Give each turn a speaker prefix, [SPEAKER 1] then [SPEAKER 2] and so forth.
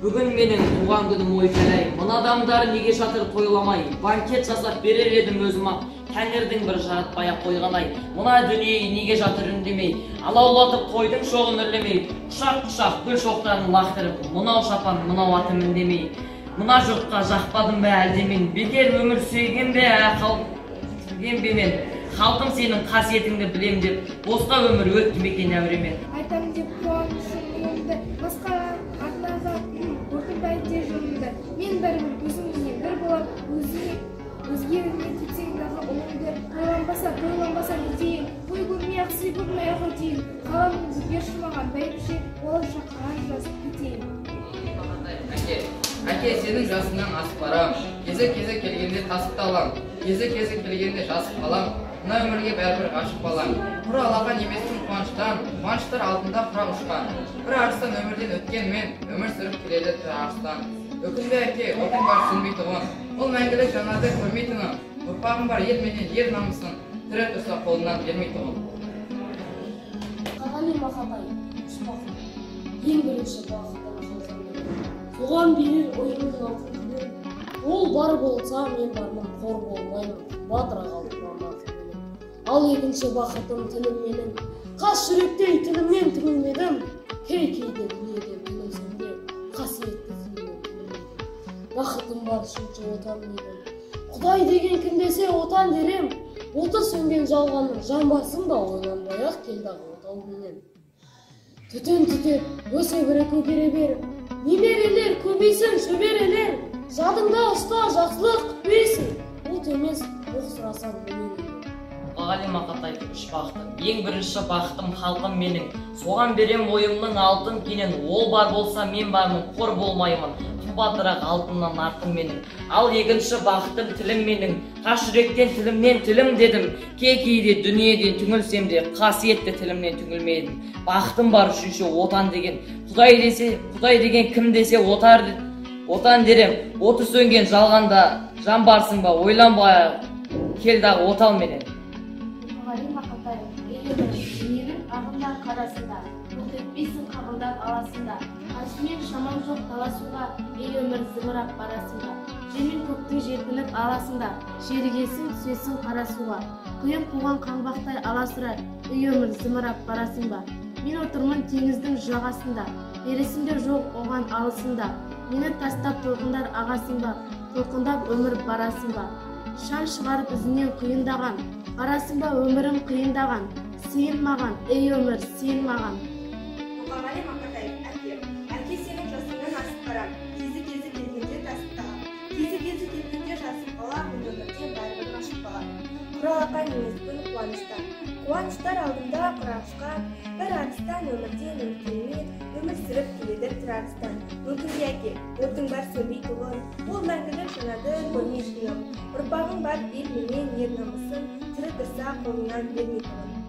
[SPEAKER 1] Бүгін менің туған күнім ойпалай. Мына адамдар неге жатыр тойламай? Банкет жасап берер едім өзіме. Тәңірдің бір жаратпай-ақ қойған-ай. Мына дүние неге жатыр үндемей? Алаулатып тойдың шоғын үрлемей. Құшақ-құшақ гүл шоқтарын лақтырып, мынау шапан, мынау атым үндемей. Мына жұртқа жақпадым бе әлде мен? Бекер өмір сүрген бе мен? Халқым сенің қасиетіңді білем деп, босқа өмір өтті мекен әуремен.
[SPEAKER 2] Айтам деп қуанышым өмді, басқа арнаға өркінбай те жолымды. Мен бәрібір өзіңмен бір болам, өзгеріне кетсең дағы ұлымды. Тойланбаса дейін, той көрмей-ақ, сый көрмей-ақ өтейін. Қаламыңды берші маған бәйбіше, болашақ қағаз жазып кетейін.
[SPEAKER 3] Әке, сенің жасыңнан асып барам. Кезек келгенде тасып талам. Кезек келгенде жасып қалам. Мына өмірге бәрібір ғашық балам. Құр алақан еместің қуаныштан, қуаныштар алдында құрақ ұшқан. Бір арыстан өмірден өткен мен, өмір сүріп келеді тірі арыстан. Өкінбе әке, отың бар сөнбей тұғын. Ол мәңгілік жанарды көрмей тұғын. Ұрпағым бар ел менен ер намысын, тірі тұрса қолынан бермей тұғын.
[SPEAKER 4] Қағали мақатай, ұшпақын, ең бірінші бақыттан жазған. Соған берер ойымның алтын тілер. Ол бар болса, мен бармын, қор болмаймын, батыра қалдым бақытменен. Ал екінші бақытым тілім менің, қас жүректей тілімнен түңілмедім. Кейде дүниеде түңілсемде, қасиетті тілімнен түңілмедім. Бақытым бар үшінші отан едім. Құдай деген кім десе отан дерем. Оты сөнген жалғанның жан барсын ба, ойланбай-ақ келдағы отау менен. Түтін түтеп, өсе бірі көгере беріп, немерелер көбейсін шөберелер. Жадыңда ұста, жақсылық күтпейсің, от емес, оқ сұрасаң менен.
[SPEAKER 1] Қағали мақатай, үш бақытым, ең бірінші бақытым халқым менің. Соған берем ойымның алтын кенен, ол бар болса мен бармын, қор болмаймын. Қымбатырақ алтыннан артым менің. Ал екінші бақытым тілім менің. Қас жүректен тілімнен тілім дедім. Кейде дүниеден түңілсем де, қасиетті тілімнен түңілмедім. Бақытым бар үшінші отан деген. Құдай деген кім десе отан дерем. Оты сөнген жалғанда жан барсың ба, ойланбай келдағы отал менен.
[SPEAKER 5] Қағали мақатай, дүниенің ағымдар қарасында, тоқ етпейсің қабылдап аласында. Қашымен шамам жоқ таласуға, ей өмір зымырап барасында. Жер мен көктің желпініп аласында, жерігесің түсесің қарасуға. Құйын қуған қаңбақтай аласыра, ей өмір зымырап барасың ба. Мен отырмын теңіздің жағасында, бересіңдер жоқ оған алысында. Мені тастап толқындар ағасың ба, толқындап өмір барасың ба. Шан шығарып ізінен құйындаған, барасың ба өмірім қиындаған. Сен маған, ей өмір, сен маған.
[SPEAKER 6] Қағали мақатай, әке сенің жасыңнан асып барам. Кезі келгенде тасып талам. Кезі келгенде жасып қалам, өмірден бәрібір ғашық балам. Құралақан емеспін қуаныштан. Қуаныштар алдында құрақшқа, бір арыстан өмірден өткенмен, өмір сүріп келеді тірі арыстан. Мүмкін де әке, отың бар сөнбей тұғын, ол мәңгілік жанады көрмей жиым. Ұрпағың бар ел менен ер намысын, тірі тұрса қолыңнан бермей тұғын.